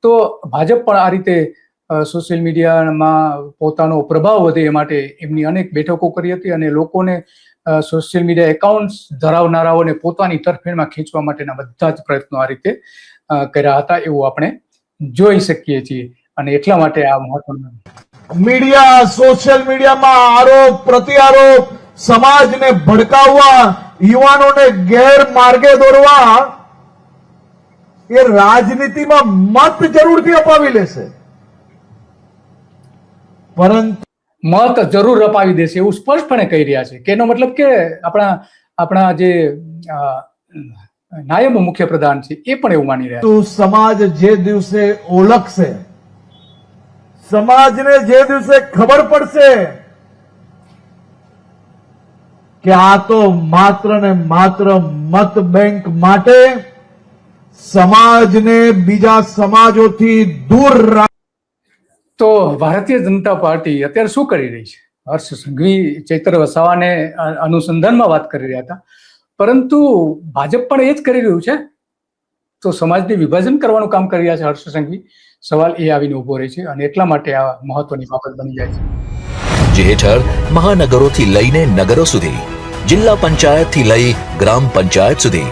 તો ભાજપ પણ આ રીતે સોશિયલ મીડિયામાં પોતાનો પ્રભાવ વધે એ માટે એમની અનેક બેઠકો કરી હતી અને લોકોને સોશિયલ મીડિયા એકાઉન્ટ્સ ધરાવનારાઓને પોતાની તરફેણમાં ખેંચવા માટેના બધા જ પ્રયત્નો આ રીતે કર્યા હતા એવું આપણે જોઈ શકીએ છીએ અને એટલા માટે આ મહત્વનું મીડિયા સોશિયલ મીડિયામાં આરોપ પ્રત્યારોપ સમાજને ભડકાવવા યુવાનોને ગેરમાર્ગે દોરવા એ રાજનીતિમાં મત જરૂરથી અપાવી લેશે, પરંતુ મત જરૂર અપાવી દેશે એવું સ્પષ્ટપણે કહી રહ્યા છે કે એનો મતલબ કે આપણા જે નાયબ મુખ્યપ્રધાન છે એ પણ એવું માની રહ્યા છે સમાજ જે દિવસે ઓળખશે, સમાજને જે દિવસે ખબર પડશે કે આ તો માત્ર ને માત્ર મત બેંક માટે સમાજને બીજા સમાજોથી દૂર તો ભારતીય જનતા પાર્ટી અત્યારે શું કરી રહી છે? હર્ષ સંઘવી ચૈત્ર વસાવાને અનુસંધાનમાં વાત કરી રહ્યા હતા, પરંતુ ભાજપ પણ એ જ કરી રહ્યું છે. તો સમાજને વિભાજન કરવાનું કામ કરી રહ્યા છે હર્ષ સંઘવી. સવાલ એ આવીને ઉભો રહે છે અને એટલા માટે આ મહત્વની બાબત બની જાય છે. જે હેઠળ મહાનગરોથી લઈને નગરો સુધી, જિલ્લા પંચાયતથી લઈ ગ્રામ પંચાયત સુધી